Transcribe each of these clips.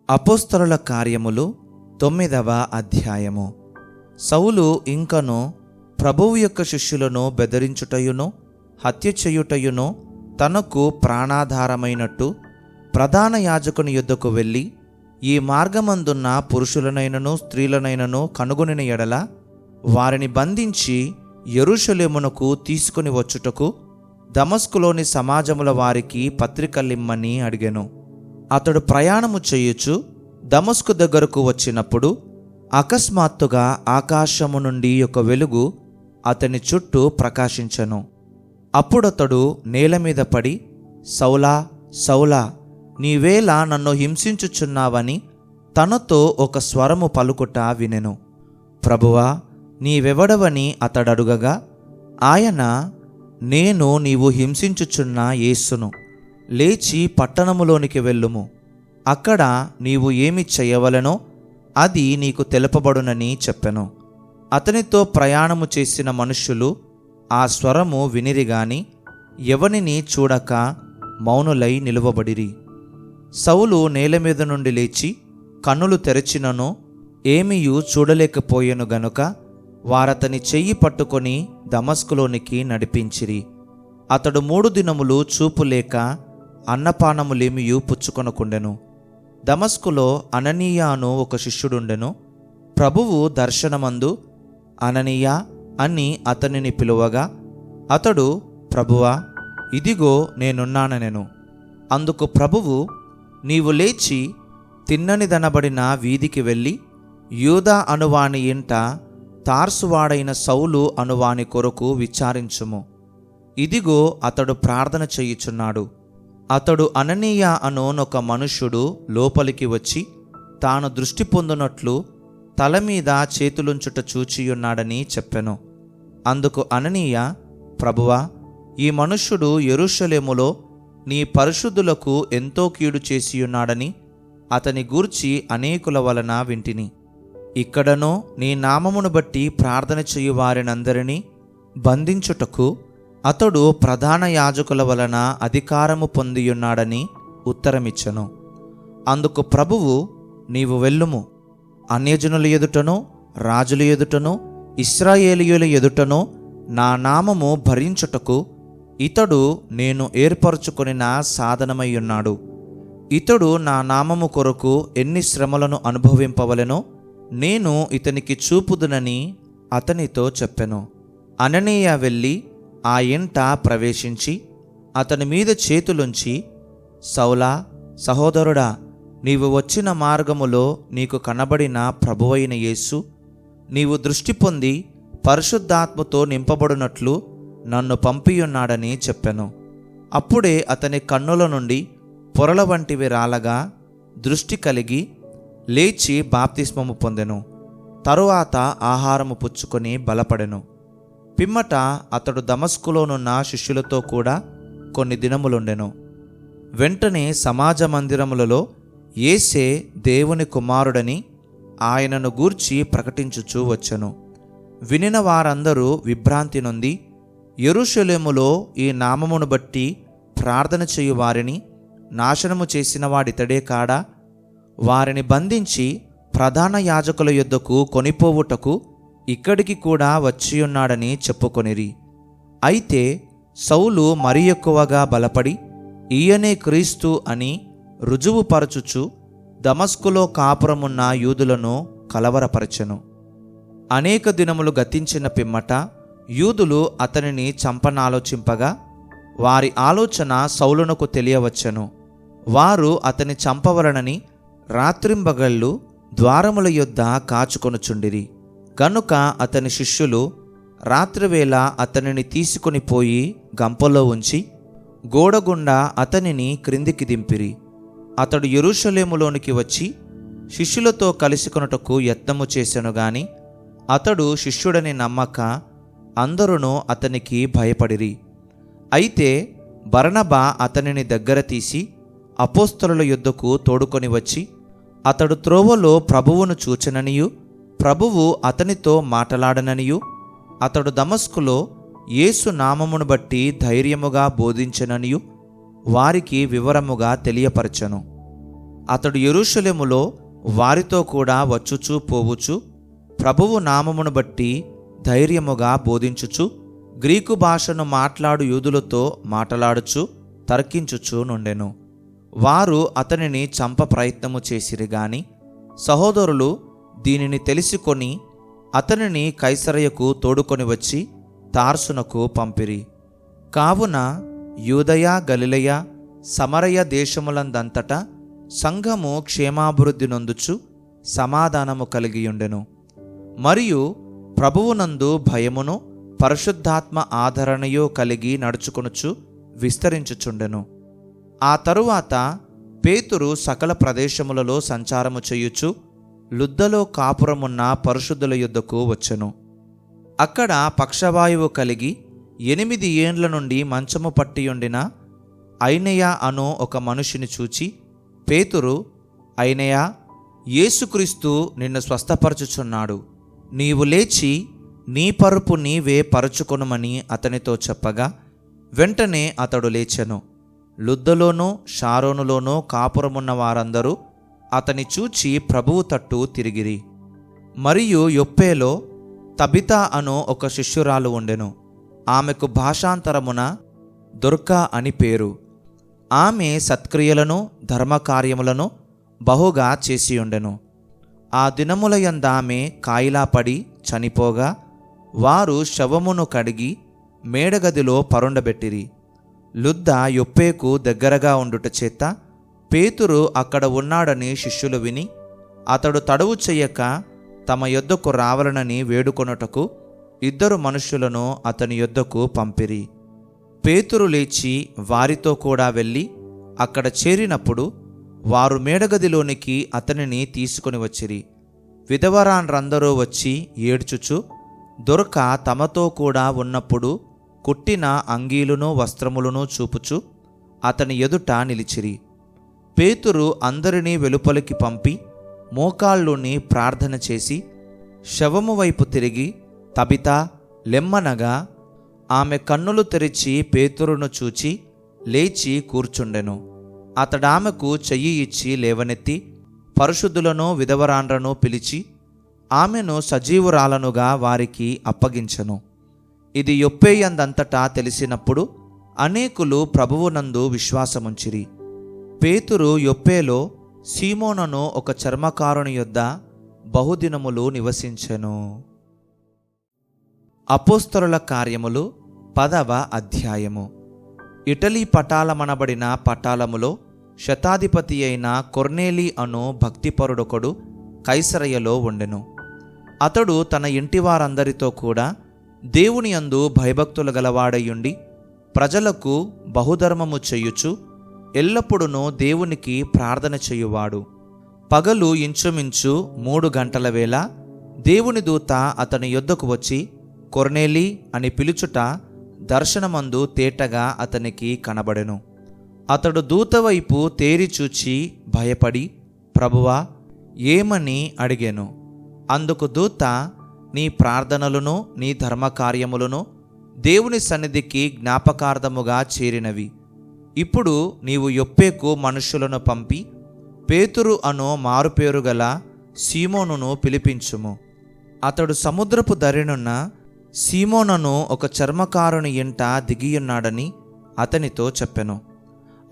అపోస్తలుల కార్యములు 9వ అధ్యాయము. సౌలు ఇంకను ప్రభువు యొక్క శిష్యులను బెదిరించుటయును హత్య చేయుటయును తనకు ప్రాణాధారమైనట్టు ప్రధాన యాజకుని యొద్దకు వెళ్ళి, ఈ మార్గమందున్న పురుషులనైనను స్త్రీలనైనను కనుగొనిన ఎడల వారిని బంధించి యెరూషలేమునకు తీసుకుని వచ్చుటకు దమస్కులోని సమాజముల వారికి పత్రికలిమ్మని అడిగెను. అతడు ప్రయాణము చేయుచు దమస్కు దగ్గరకు వచ్చినప్పుడు అకస్మాత్తుగా ఆకాశము నుండి ఒక వెలుగు అతని చుట్టూ ప్రకాశించెను. అప్పుడతడు నేల మీద పడి, సౌలా సౌలా, నీవేళ నన్ను హింసించుచున్నావని తనతో ఒక స్వరము పలుకుట వినెను. ప్రభువా, నీవెవడవని అతడడుగగా ఆయన, నేను నీవు హింసించుచున్న యేసును. లేచి పట్టణములోనికి వెళ్ళుము. అక్కడ నీవు ఏమి చేయవలెనో అది నీకు తెలుపబడునని చెప్పెను. అతనితో ప్రయాణము చేసిన మనుష్యులు ఆ స్వరము వినిరిగాని ఎవనిని చూడక మౌనులై నిలువబడిరి. సౌలు నేల మీద నుండి లేచి కన్నులు తెరచినను ఏమీయూ చూడలేకపోయెను గనుక వారతని చెయ్యి పట్టుకొని దమస్కులోనికి నడిపించిరి. అతడు 3 దినములు చూపులేక అన్నపానములేమియూ పుచ్చుకొనకుండెను. దమస్కులో అననీయ అను ఒక శిష్యుడుండెను. ప్రభువు దర్శనమందు అననీయ అని అతనిని పిలువగా అతడు, ప్రభువా, ఇదిగో నేనున్నానెను. అందుకు ప్రభువు, నీవు లేచి తిన్ననిదనబడిన వీధికి వెళ్ళి యూదా అనువాని ఇంట తార్సువాడైన సౌలు అనువాని కొరకు విచారించుము. ఇదిగో అతడు ప్రార్థన చేయుచున్నాడు. అతడు అననీయ అనోనొక మనుష్యుడు లోపలికి వచ్చి తాను దృష్టి పొందునట్లు తల మీద చేతులుంచుట చూచియున్నాడని చెప్పెను. అందుకు అననీయ, ప్రభువా, ఈ మనుష్యుడు యెరూషలేములో నీ పరిశుద్ధులకు ఎంతో కీడు చేసియున్నాడని అతని గూర్చి అనేకుల వలన వింటిని. ఇక్కడనో నీ నామమును బట్టి ప్రార్థన చేయు వారినందరినీ బంధించుటకు అతడు ప్రధాన యాజకుల వలన అధికారము పొందియున్నాడని ఉత్తరమిచ్చెను. అందుకు ప్రభువు, నీవు వెళ్ళుము. అన్యజనుల ఎదుటనో రాజుల ఎదుటనో ఇశ్రాయేలీయుల ఎదుటనో నా నామము భరించుటకు ఇతడు నేను ఏర్పరచుకొనిన సాధనమయ్యున్నాడు. ఇతడు నా నామము కొరకు ఎన్ని శ్రమలను అనుభవింపవలెనో నేను ఇతనికి చూపుదునని అతనితో చెప్పెను. అననీయ వెళ్ళి ఆ ఇంట ప్రవేశించి అతని మీద చేతులుంచి, సౌలా, సహోదరుడా, నీవు వచ్చిన మార్గములో నీకు కనబడిన ప్రభువైన యేసు నీవు దృష్టి పొంది పరిశుద్ధాత్మతో నింపబడినట్లు నన్ను పంపియున్నాడని చెప్పెను. అప్పుడే అతని కన్నుల నుండి పొరల వంటివి రాలగా దృష్టి కలిగి లేచి బాప్తిస్మము పొందెను. తరువాత ఆహారము పుచ్చుకొని బలపడెను. పిమ్మట అతడు దమస్కులోనున్న శిష్యులతో కూడా కొన్ని దినములుండెను. వెంటనే సమాజ మందిరములలో యేసే దేవుని కుమారుడని ఆయనను గూర్చి ప్రకటించుచూ వచ్చెను. వినిన వారందరూ విభ్రాంతి నొంది, యెరూషలేములో ఈ నామమును బట్టి ప్రార్థన చేయు వారిని నాశనము చేసిన వాడితడే కాడా? వారిని బంధించి ప్రధాన యాజకుల యొద్దకు కొనిపోవుటకు ఇక్కడికి కూడా వచ్చియున్నాడని చెప్పుకొనిరి. అయితే సౌలు మరి ఎక్కువగా బలపడి ఈయనే క్రీస్తు అని రుజువుపరచుచు దమస్కులో కాపురమున్న యూదులను కలవరపరచెను. అనేక దినములు గతించిన పిమ్మట యూదులు అతనిని చంపనాలోచింపగా వారి ఆలోచన సౌలునకు తెలియవచ్చెను. వారు అతని చంపవలనని రాత్రింబగళ్ళు ద్వారముల యొద్ద కాచుకొనుచుండిరి. గనుక అతని శిష్యులు రాత్రివేళ అతనిని తీసుకొని పోయి గంపలో ఉంచి గోడగుండా అతనిని క్రిందికి దింపిరి. అతడు యెరూషలేములోనికి వచ్చి శిష్యులతో కలిసికొనుటకు యత్నము చేసెను గాని అతడు శిష్యుడని నమ్మక అందరూ అతనికి భయపడిరి. అయితే బర్నబా అతనిని దగ్గర తీసి అపోస్తలుల యొద్దకు తోడుకొని వచ్చి అతడు త్రోవలో ప్రభువును చూచెననియు ప్రభువు అతనితో మాటలాడననియు అతడు దమస్కులో యేసు నామమును బట్టి ధైర్యముగా బోధించెననియు వారికి వివరముగా తెలియపరచెను. అతడు యెరూషలేములో వారితో కూడా వచ్చుచూ పోవుచు ప్రభువు నామమును బట్టి ధైర్యముగా బోధించుచు గ్రీకు భాషను మాట్లాడు యూదులతో మాటలాడుచు తర్కించుచు నుండెను. వారు అతనిని చంప ప్రయత్నము చేసిరి గాని సహోదరులు దీనిని తెలుసుకొని అతనిని కైసరయకు తోడుకొని వచ్చి తార్సునకు పంపిరి. కావున యూదయ, గలిలయ, సమరయ దేశములందంతటా సంఘము క్షేమాభివృద్ధి నొందుచు సమాధానము కలిగియుండెను. మరియు ప్రభువునందు భయమును పరిశుద్ధాత్మ ఆదరణయు కలిగి నడుచుకొనుచు విస్తరించుచుండెను. ఆ తరువాత పేతురు సకల ప్రదేశములలో సంచారము చేయుచు లుద్దలో కాపురమున్న పరిశుద్ధుల యొద్దకు వచ్చెను. అక్కడ పక్షవాయువు కలిగి 8 ఏండ్ల నుండి మంచము పట్టియుండిన ఐనేయ అను ఒక మనుషుని చూచి, పేతురు, ఐనేయ, యేసుక్రీస్తు నిన్ను స్వస్థపరచుచున్నాడు, నీవు లేచి నీ పరుపు నీవే పరుచుకొనుమని అతనితో చెప్పగా వెంటనే అతడు లేచెను. లుద్దలోనూ షారోనులోనూ కాపురమున్న వారందరూ అతని చూచి ప్రభువు తట్టు తిరిగిరి. మరియు యొప్పేలో తబితా అను ఒక శిష్యురాలు ఉండెను. ఆమెకు భాషాంతరమున దొర్కా అని పేరు. ఆమె సత్క్రియలను ధర్మకార్యములను బహుగా చేసియుండెను. ఆ దినములయందామె కాయిలాపడి చనిపోగా వారు శవమును కడిగి మేడగదిలో పరుండబెట్టిరి. లుద్ద యొప్పేకు దగ్గరగా ఉండుట చేత పేతురు అక్కడ ఉన్నాడని శిష్యులు విని అతడు తడవు చెయ్యక తమ యొద్దకు రావాలనని వేడుకొనుటకు 2 మనుష్యులను అతని యొద్దకు పంపిరి. పేతురు లేచి వారితో కూడా వెళ్ళి అక్కడ చేరినప్పుడు వారు మేడగదిలోనికి అతనిని తీసుకొని వచ్చిరి. విధవరాండ్రందరూ వచ్చి ఏడ్చుచు దొరక తమతో కూడా ఉన్నప్పుడు కుట్టిన అంగీలును వస్త్రములను చూపుచు అతని ఎదుట నిలిచిరి. పేతురు అందరినీ వెలుపలికి పంపి మోకాళ్ళుని ప్రార్థన చేసి శవము వైపు తిరిగి తబితా, లెమ్మనగా ఆమె కన్నులు తెరిచి పేతురును చూచి లేచి కూర్చుండెను. అతడామెకు చెయ్యి ఇచ్చి లేవనెత్తి పరిశుద్ధులను విధవరాండ్రను పిలిచి ఆమెను సజీవురాలనుగా వారికి అప్పగించెను. ఇది యొప్పేయందంతటా తెలిసినప్పుడు అనేకులు ప్రభువునందు విశ్వాసముంచిరి. పేతురు యొప్పేలో సీమోనను ఒక చర్మకారుని యొద్ద బహుదినములు నివసించెను. అపోస్తలుల కార్యములు 10వ అధ్యాయము. ఇటలీ పటాలమనబడిన పటాలములో శతాధిపతి అయిన కొర్నేలి అను భక్తిపరుడొకడు కైసరయలో ఉండెను. అతడు తన ఇంటివారందరితో కూడా దేవుని యందు భయభక్తులు గలవాడయుండి ప్రజలకు బహుధర్మము చేయుచు ఎల్లప్పుడూ దేవునికి ప్రార్థన చేయువాడు. పగలు ఇంచుమించు 3 గంటల వేళ దేవుని దూత అతని యొద్దకు వచ్చి కొర్నేలి అని పిలుచుట దర్శనమందు తేటగా అతనికి కనబడెను. అతడు దూత వైపు తేరి చూచి భయపడి, ప్రభువా, ఏమని అడిగెను. అందుకు దూత, నీ ప్రార్థనలను నీ ధర్మకార్యములను దేవుని సన్నిధికి జ్ఞాపకార్థముగా చేరినవి. ఇప్పుడు నీవు యొప్పేకు మనుష్యులను పంపి పేతురు అను మారుపేరు గల సీమోనును పిలిపించుము. అతడు సముద్రపు దరినున్న సీమోనను ఒక చర్మకారుని ఇంట దిగియున్నాడని అతనితో చెప్పెను.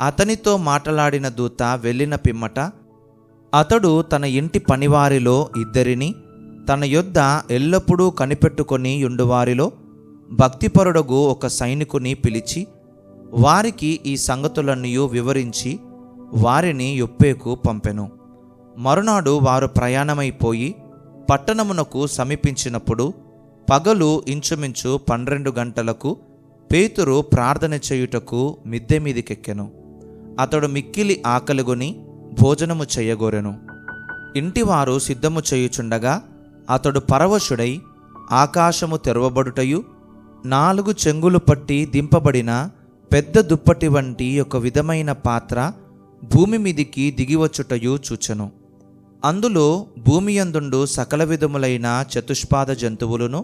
అతనితో మాట్లాడిన దూత వెళ్ళిన పిమ్మట అతడు తన ఇంటి పనివారిలో 2 తన యొద్ద ఎల్లప్పుడూ కనిపెట్టుకొని యుండువారిలో భక్తిపరుడగు ఒక సైనికుని పిలిచి వారికి ఈ సంగతులన్నీ వివరించి వారిని యొప్పేకు పంపెను. మరునాడు వారు ప్రయాణమైపోయి పట్టణమునకు సమీపించినప్పుడు పగలు ఇంచుమించు 12 గంటలకు పేతురు ప్రార్థన చేయుటకు మిద్దె మీదికెక్కెను. అతడు మిక్కిలి ఆకలిగొని భోజనము చేయగోరెను. ఇంటివారు సిద్ధము చేయుచుండగా అతడు పరవశుడై ఆకాశము తెరవబడుటయు 4 చెంగులు పట్టి దింపబడిన పెద్ద దుప్పటి వంటి ఒక విధమైన పాత్ర భూమి మీదికి దిగివచ్చుటయు చూచెను. అందులో భూమియందుండు సకల విధములైన చతుష్పాద జంతువులను,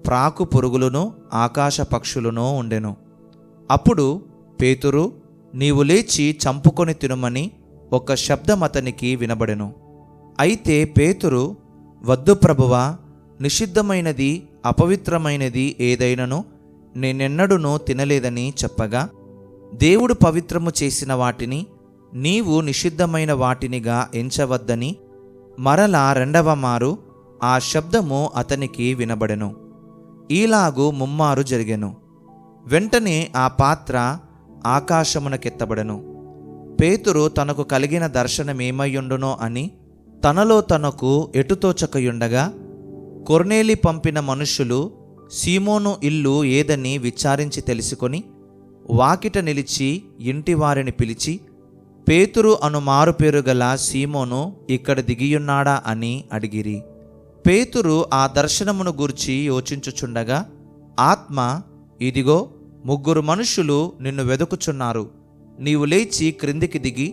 ప్రాకు పురుగులను, ఆకాశ పక్షులను ఉండెను. అప్పుడు పేతురు, నీవు లేచి చంపుకొని తినుమని ఒక శబ్దం అతనికి వినబడెను. అయితే పేతురు, వద్దు ప్రభువా, నిషిద్ధమైనది అపవిత్రమైనది ఏదైనను నేనెన్నడూనూ తినలేదని చెప్పగా, దేవుడు పవిత్రము చేసిన వాటిని నీవు నిషిద్ధమైన వాటినిగా ఎంచవద్దని మరలా రెండవ మారు ఆ శబ్దము అతనికి వినబడెను. ఈలాగు ముమ్మారు జరిగెను. వెంటనే ఆ పాత్ర ఆకాశమునకెత్తబడెను. పేతురు తనకు కలిగిన దర్శనమేమయ్యుండునో అని తనలో తనకు ఎటుతోచకయుండగా, కొర్నేలి పంపిన మనుష్యులు సీమోను ఇల్లు ఏదని విచారించి తెలుసుకొని వాకిట నిలిచి ఇంటివారిని పిలిచి, పేతురు అను మారుపేరు గల సీమోను ఇక్కడ దిగియున్నాడా అని అడిగిరి. పేతురు ఆ దర్శనమును గూర్చి యోచించుచుండగా ఆత్మ, ఇదిగో 3 మనుష్యులు నిన్ను వెదుకుచున్నారు, నీవు లేచి క్రిందికి దిగి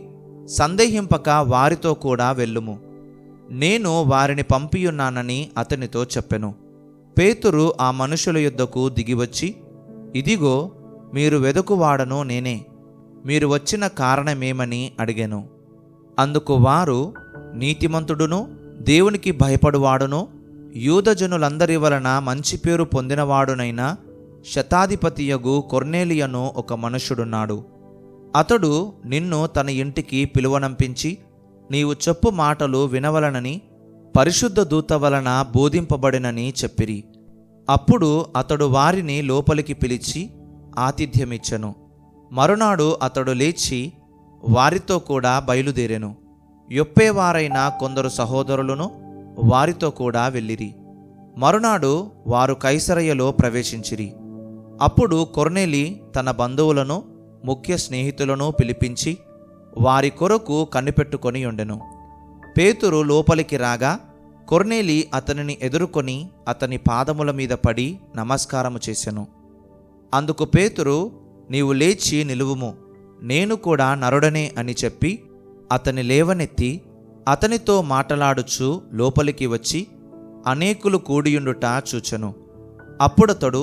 సందేహింపక వారితో కూడా వెళ్ళుము, నేను వారిని పంపియున్నానని అతనితో చెప్పెను. పేతురు ఆ మనుషుల యొద్దకు దిగివచ్చి, ఇదిగో మీరు వెదుకువాడను నేనే, మీరు వచ్చిన కారణమేమని అడిగెను. అందుకు వారు, నీతిమంతుడును దేవునికి భయపడువాడును యూదజనులందరి వలన మంచి పేరు పొందినవాడునైన శతాధిపతియగు కొర్నేలియను ఒక మనుష్యుడున్నాడు. అతడు నిన్ను తన ఇంటికి పిలువనంపించి నీవు చెప్పు మాటలు వినవలనని పరిశుద్ధ దూత వలన బోధింపబడినని చెప్పిరి. అప్పుడు అతడు వారిని లోపలికి పిలిచి ఆతిథ్యమిచ్చెను. మరునాడు అతడు లేచి వారితో కూడా బయలుదేరెను. యొప్పేవారైన కొందరు సహోదరులను వారితో కూడా వెళ్ళిరి. మరునాడు వారు కైసరయ్యలో ప్రవేశించిరి. అప్పుడు కొర్నేలి తన బంధువులను ముఖ్య స్నేహితులను పిలిపించి వారి కొరకు కనిపెట్టుకొని ఉండెను. పేతురు లోపలికి రాగా కొర్నేలి అతనిని ఎదుర్కొని అతని పాదముల మీద పడి నమస్కారము చేసెను. అందుకు పేతురు, నీవు లేచి నిలువుము, నేను కూడా నరుడనే అని చెప్పి అతని లేవనెత్తి అతనితో మాటలాడుచు లోపలికి వచ్చి అనేకులు కూడియుండుట చూచెను. అప్పుడతడు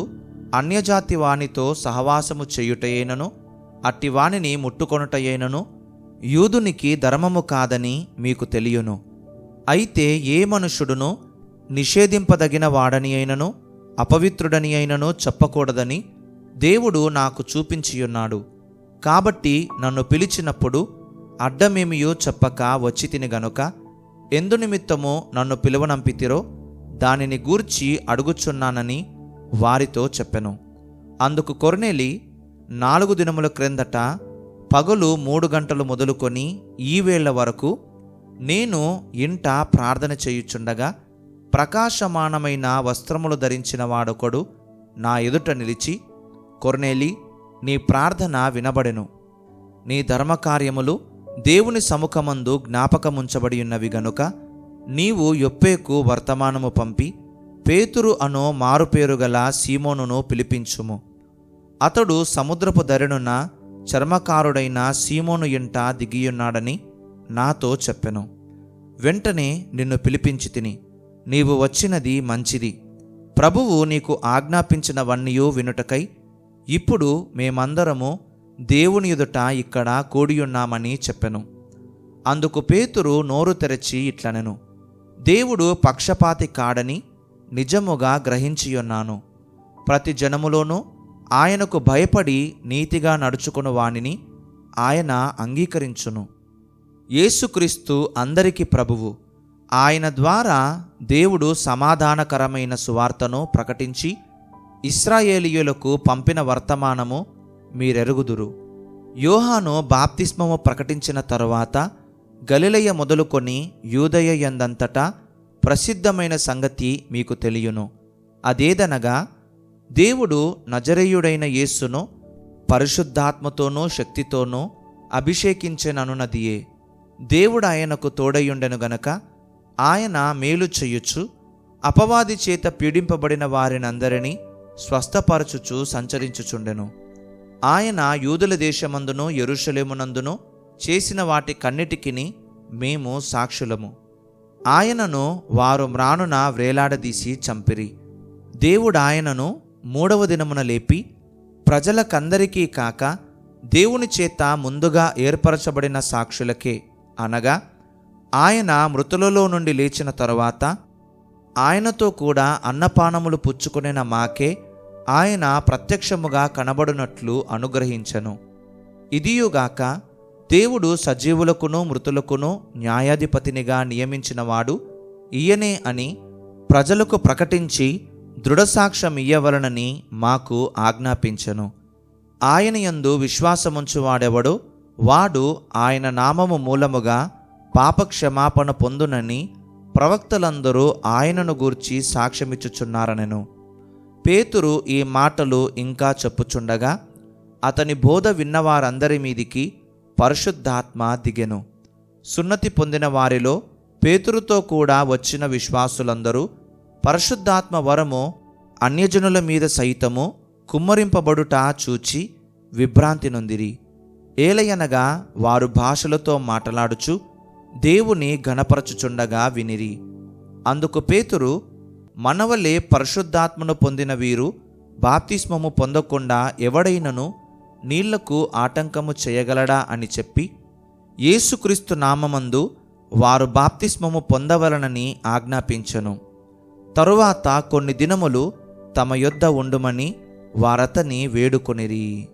అన్యజాతి వానితో సహవాసము చేయుటయేనను అట్టివానిని ముట్టుకొనుటయేనను యూదునికి ధర్మము కాదని మీకు తెలియను. అయితే ఏ మనుష్యుడును నిషేధింపదగిన వాడని అయినను అపవిత్రుడని అయినను చెప్పకూడదని దేవుడు నాకు చూపించియున్నాడు. కాబట్టి నన్ను పిలిచినప్పుడు అడ్డమేమియో చెప్పక వచ్చి తిని గనుక ఎందు నిమిత్తమో నన్ను పిలువనంపితిరో దానిని గూర్చి అడుగుచున్నానని వారితో చెప్పెను. అందుకు కొర్నేలి, 4 దినముల క్రిందట పగలు 3 గంటలు మొదలుకొని ఈ వేళ వరకు నేను ఇంట ప్రార్థన చేయుచుండగా ప్రకాశమానమైన వస్త్రములు ధరించిన వాడొకడు నా ఎదుట నిలిచి, కొర్నేలి, నీ ప్రార్థన వినబడెను, నీ ధర్మకార్యములు దేవుని సముఖమందు జ్ఞాపకముంచబడి ఉన్నవి గనుక నీవు యొప్పేకు వర్తమానము పంపి పేతురు అనో మారుపేరు గల సీమోనును పిలిపించుము. అతడు సముద్రపు ధరెనున్న చర్మకారుడైన సీమోను ఇంట దిగియున్నాడని నాతో చెప్పెను. వెంటనే నిన్ను పిలిపించి తిని, నీవు వచ్చినది మంచిది. ప్రభువు నీకు ఆజ్ఞాపించినవన్నీయూ వినుటకై ఇప్పుడు మేమందరము దేవుని ఎదుట ఇక్కడ కూడియున్నామని చెప్పెను. అందుకు పేతురు నోరు తెరచి ఇట్లనెను, దేవుడు పక్షపాతి కాడని నిజముగా గ్రహించియున్నాను. ప్రతి జనములోనూ ఆయనకు భయపడి నీతిగా నడుచుకుని వానిని ఆయన అంగీకరించును. యేసుక్రీస్తు అందరికీ ప్రభువు. ఆయన ద్వారా దేవుడు సమాధానకరమైన సువార్తను ప్రకటించి ఇశ్రాయేలీయులకు పంపిన వర్తమానము మీరెరుగుదురు. యోహాను బాప్తిస్మము ప్రకటించిన తరువాత గలిలయ మొదలుకొని యూదయ యందంతటా ప్రసిద్ధమైన సంగతి మీకు తెలియను. అదేదనగా దేవుడు నజరేయుడైన యేసును పరిశుద్ధాత్మతోనూ శక్తితోనూ అభిషేకించెననున్నదియే. దేవుడు ఆయనకు తోడయుండెను గనక ఆయన మేలు చెయ్యుచు అపవాది చేత పీడింపబడిన వారినందరినీ స్వస్థపరచుచు సంచరించుచుండెను. ఆయన యూదుల దేశమందును యెరూషలేమునందును చేసిన వాటి కన్నిటికిని మేము సాక్షులము. ఆయనను వారు మ్రానున వ్రేలాడదీసి చంపిరి. దేవుడు ఆయనను 3వ దినమున లేపి ప్రజలకందరికీ కాక దేవుని చేత ముందుగా ఏర్పరచబడిన సాక్షులకే అనగా ఆయన మృతులలో నుండి లేచిన తరువాత ఆయనతో కూడా అన్నపానములు పుచ్చుకొనిన మాకే ఆయన ప్రత్యక్షముగా కనబడునట్లు అనుగ్రహించెను. ఇదియుగాక దేవుడు సజీవులకును మృతులకును న్యాయాధిపతినిగా నియమించినవాడు ఈయనే అని ప్రజలకు ప్రకటించి దృఢసాక్ష్యమియ్యవలనని మాకు ఆజ్ఞాపించెను. ఆయన యందు విశ్వాసముంచువాడెవడో వాడు ఆయన నామము మూలముగా పాపక్షమాపణ పొందునని ప్రవక్తలందరూ ఆయనను గూర్చి సాక్ష్యమిచ్చుచున్నారనెను. పేతురు ఈ మాటలు ఇంకా చెప్పుచుండగా అతని బోధ విన్నవారందరి మీదికి పరిశుద్ధాత్మ దిగెను. సున్నతి పొందిన వారిలో పేతురుతో కూడా వచ్చిన విశ్వాసులందరూ పరిశుద్ధాత్మ వరము అన్యజనుల మీద సైతము కుమ్మరింపబడుట చూచి విభ్రాంతి నొందిరి. ఏలయనగా వారు భాషలతో మాటలాడుచు దేవుని ఘనపరచుచుండగా వినిరి. అందుకు పేతురు, మనవలే పరిశుద్ధాత్మను పొందిన వీరు బాప్తిస్మము పొందకుండా ఎవడైనను నీళ్లకు ఆటంకము చేయగలడా అని చెప్పి యేసుక్రీస్తు నామమందు వారు బాప్తిస్మము పొందవలనని ఆజ్ఞాపించెను. తరువాత కొన్ని దినములు తమ యొద్ద ఉండుమని వారతని వేడుకొనిరి.